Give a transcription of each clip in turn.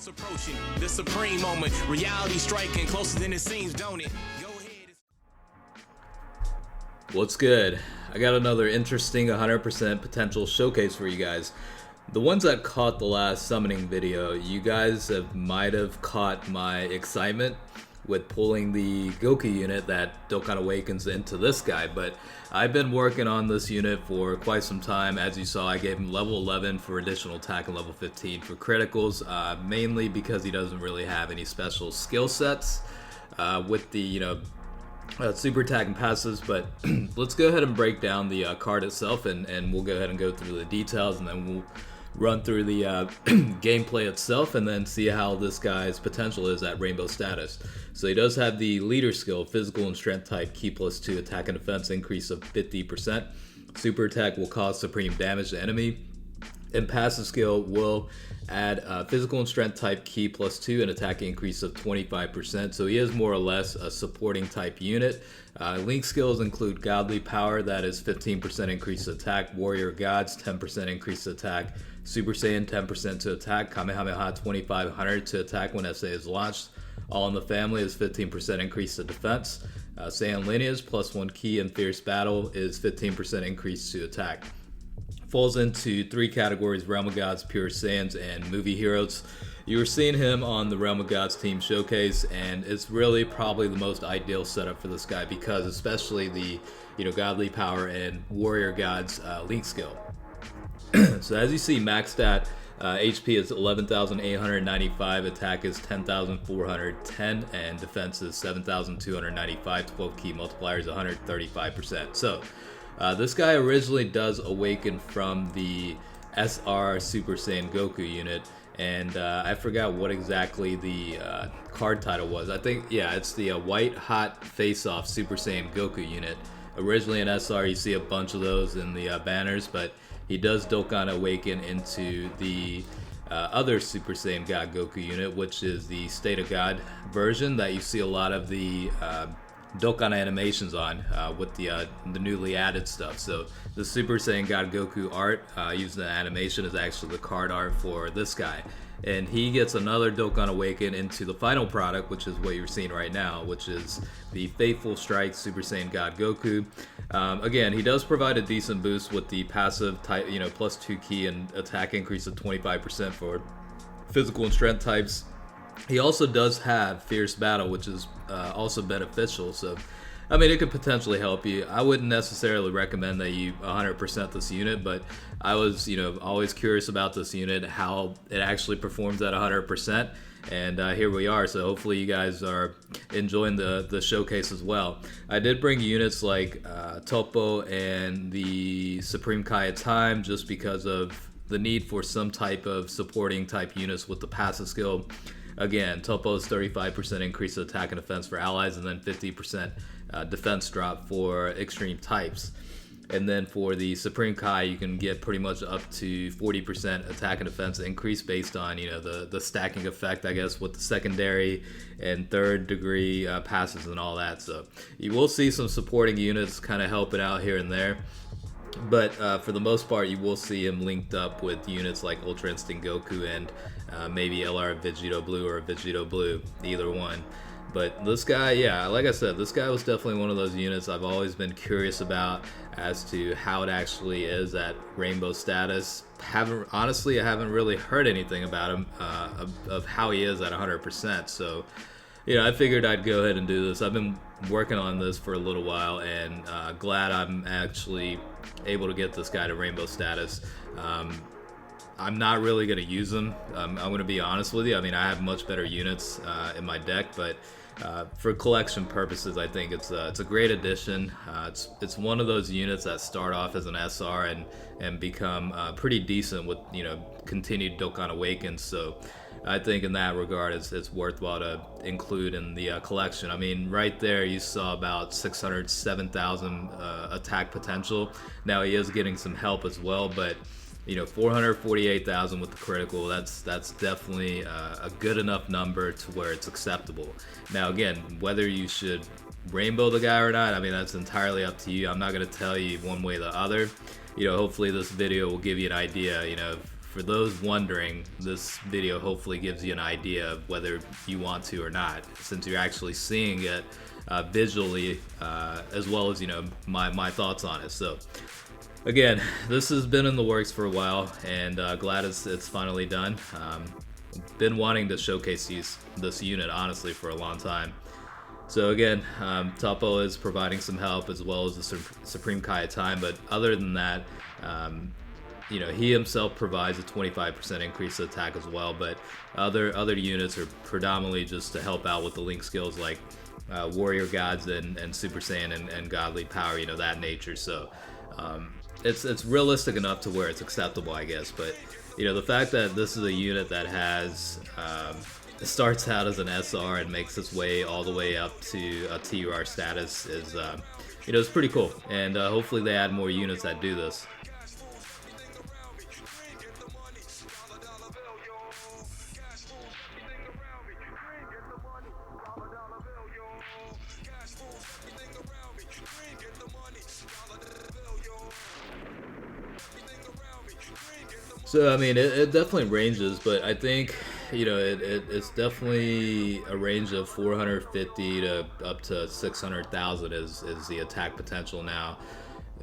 It's approaching the supreme moment. Reality striking closer than it seems, don't it? Go ahead. What's good? I got another interesting 100% potential showcase for you guys. The ones that caught the last summoning video, you guys might have caught my excitement with pulling the Goku unit that Dokkan awakens into this guy, but I've been working on this unit for quite some time. As you saw, I gave him level 11 for additional attack and level 15 for criticals, mainly because he doesn't really have any special skill sets with the super attack and passives. But let's go ahead and break down the card itself, and we'll go ahead and go through the details, and then we'll run through the gameplay itself, and then see how this guy's potential is at rainbow status. So he does have the leader skill, physical and strength type, Ki +2, attack and defense increase of 50%. Super attack will cause supreme damage to enemy, and passive skill will add physical and strength type Ki +2 and attack increase of 25%. So he is more or less a supporting type unit. Link skills include godly power, that is 15% increase to attack, warrior gods 10% increase to attack, Super Saiyan 10% to attack, Kamehameha 2500 to attack when SA is launched. All in the family is 15% increase to defense. Saiyan Lineage +1 Ki and Fierce Battle is 15% increase to attack. Falls into three categories: Realm of Gods, Pure Saiyans, and Movie Heroes. You were seeing him on the Realm of Gods team showcase, and it's really probably the most ideal setup for this guy, because especially the godly power and warrior gods link skill. So as you see, max stat HP is 11,895, attack is 10,410, and defense is 7,295. 12 Ki Multiplier is 135%. So this guy originally does awaken from the SR Super Saiyan Goku unit, and I forgot what exactly the card title was. I think, yeah, it's the White Hot Face Off Super Saiyan Goku unit. Originally in SR, you see a bunch of those in the banners, but he does Dokkan awaken into the other Super Saiyan God Goku unit, which is the State of God version that you see a lot of the Dokkan animations on with the newly added stuff. So the Super Saiyan God Goku art used in the animation is actually the card art for this guy. And he gets another Dokkan Awaken into the final product, which is what you're seeing right now, which is the Fateful Strike Super Saiyan God Goku. Again, he does provide a decent boost with the passive type, +2 Ki and attack increase of 25% for physical and strength types. He also does have Fierce Battle, which is also beneficial. So, I mean, it could potentially help you. I wouldn't necessarily recommend that you 100% this unit, but I was, always curious about this unit, how it actually performs at 100%, and here we are. So hopefully you guys are enjoying the showcase as well. I did bring units like Topo and the Supreme Kai at time, just because of the need for some type of supporting type units with the passive skill. Again, Topo's 35% increase to attack and defense for allies, and then 50% defense drop for extreme types. And then for the Supreme Kai, you can get pretty much up to 40% attack and defense increase based on the stacking effect, I guess, with the secondary and third degree passes and all that. So you will see some supporting units kind of helping out here and there. But for the most part, you will see him linked up with units like Ultra Instinct Goku and maybe LR Vegito Blue or Vegito Blue, either one. But this guy, yeah, like I said, this guy was definitely one of those units I've always been curious about as to how it actually is at rainbow status. Honestly, I haven't really heard anything about him, of how he is at 100%. So, I figured I'd go ahead and do this. I've been working on this for a little while, and glad I'm actually able to get this guy to rainbow status. I'm not really going to use him. I'm going to be honest with you. I mean, I have much better units in my deck, but for collection purposes, I think it's a great addition. It's one of those units that start off as an SR and become pretty decent with continued Dokkan Awakens. So I think in that regard, it's worthwhile to include in the collection. I mean, right there you saw about 607,000 attack potential. Now he is getting some help as well, but 448,000 with the critical, that's definitely a good enough number to where it's acceptable. Now again, whether you should rainbow the guy or not, I mean, that's entirely up to you. I'm not going to tell you one way or the other. Hopefully this video will give you an idea, for those wondering, this video hopefully gives you an idea of whether you want to or not, since you're actually seeing it visually, as well as, you know, my thoughts on it. So again, this has been in the works for a while, and glad it's finally done. Been wanting to showcase this unit honestly for a long time. So again, Topo is providing some help, as well as the Supreme Kai of Time, but other than that, you know, he himself provides a 25% increase to attack as well, but other units are predominantly just to help out with the link skills like Warrior Gods and Super Saiyan and Godly Power, you know, that nature. So it's realistic enough to where it's acceptable, I guess. But you know, the fact that this is a unit that has starts out as an SR and makes its way all the way up to a TUR status is you know, it's pretty cool, and hopefully they add more units that do this. So I mean, it definitely ranges, but I think, you know, it's definitely a range of 450 to up to 600,000 is the attack potential now.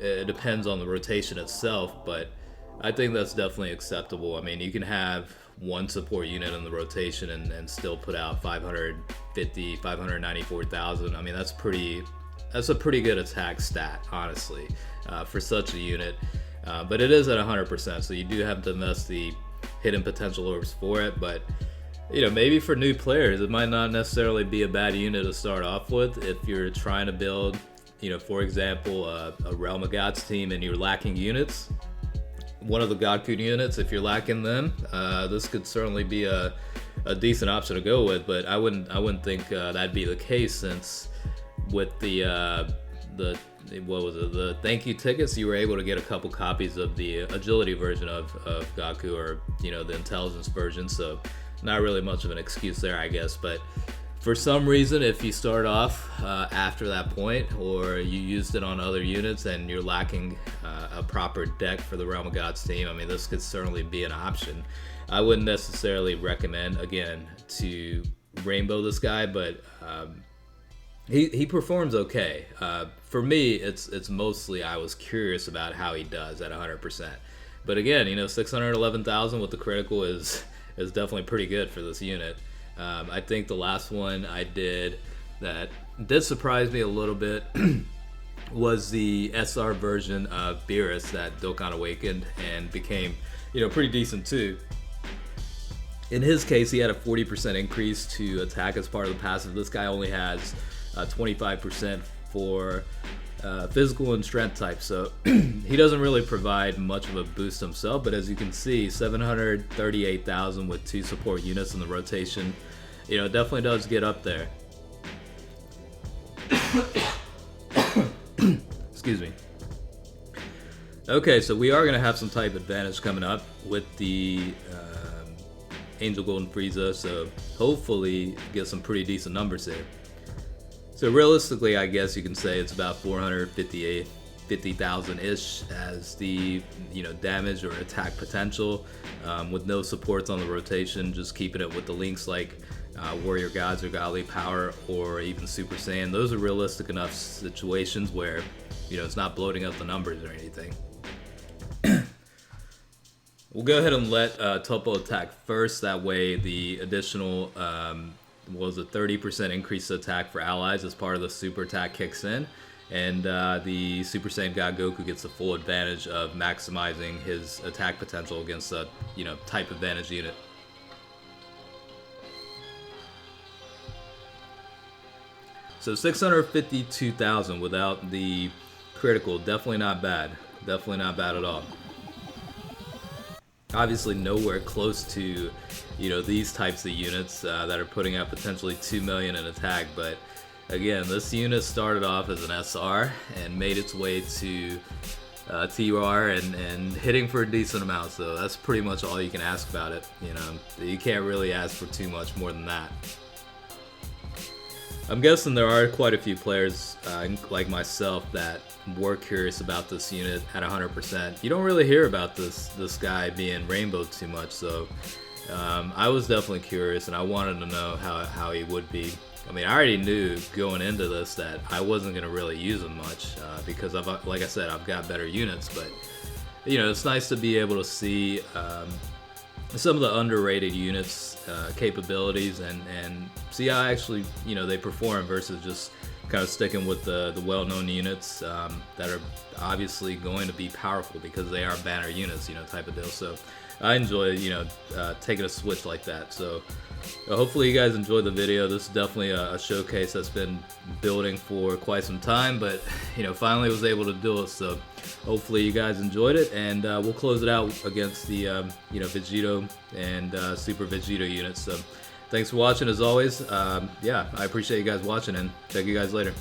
It depends on the rotation itself, but I think that's definitely acceptable. I mean, you can have one support unit in the rotation and still put out 594,000. I mean, that's a pretty good attack stat, honestly, for such a unit. But it is at 100%, so you do have to invest the hidden potential orbs for it. But you know, maybe for new players, it might not necessarily be a bad unit to start off with if you're trying to build, you know, for example, a Realm of Gods team and you're lacking units. One of the Godku units, if you're lacking them, this could certainly be a decent option to go with. But I wouldn't think that'd be the case, since with the what was it, the thank you tickets, you were able to get a couple copies of the agility version of Goku, or you know, the intelligence version. So not really much of an excuse there, I guess. But for some reason, if you start off after that point, or you used it on other units and you're lacking a proper deck for the Realm of Gods team, I mean, this could certainly be an option. I wouldn't necessarily recommend, again, to rainbow this guy, but he performs okay. For me, it's mostly I was curious about how he does at 100%. But again, you know, 611,000 with the critical is definitely pretty good for this unit. I think the last one I did that did surprise me a little bit was the SR version of Beerus that Dokkan awakened and became, you know, pretty decent too. In his case, he had a 40% increase to attack as part of the passive. This guy only has 25% for physical and strength type, so he doesn't really provide much of a boost himself. But as you can see, 738,000 with 2 support units in the rotation, you know, it definitely does get up there. Excuse me. Okay, so we are going to have some type advantage coming up with the Angel Golden Frieza, so hopefully get some pretty decent numbers here. So realistically, I guess you can say it's about 450,000-ish as the, you know, damage or attack potential, with no supports on the rotation, just keeping it with the links like Warrior Gods or Godly Power or even Super Saiyan. Those are realistic enough situations where, you know, it's not bloating up the numbers or anything. We'll go ahead and let Topo attack first. That way the additional was a 30% increase to attack for allies as part of the super attack kicks in, and the Super Saiyan God Goku gets the full advantage of maximizing his attack potential against a, you know, type advantage unit. So 652,000 without the critical, definitely not bad. Definitely not bad at all. Obviously nowhere close to, you know, these types of units that are putting out potentially 2 million in attack. But again, this unit started off as an SR and made its way to TUR and hitting for a decent amount. So that's pretty much all you can ask about it. You know, you can't really ask for too much more than that. I'm guessing there are quite a few players like myself that were curious about this unit at 100%. You don't really hear about this guy being rainbow too much, so I was definitely curious and I wanted to know how he would be. I mean, I already knew going into this that I wasn't going to really use him much because, like I said, I've got better units, but you know, it's nice to be able to see some of the underrated units capabilities and see how actually, you know, they perform versus just kind of sticking with the well-known units that are obviously going to be powerful because they are banner units, you know, type of deal. So I enjoy, you know, taking a switch like that. So hopefully you guys enjoyed the video. This is definitely a showcase that's been building for quite some time, but you know, finally was able to do it. So hopefully you guys enjoyed it, and we'll close it out against the you know, Vegito and Super Vegito units. So thanks for watching as always. Yeah, I appreciate you guys watching, and check you guys later.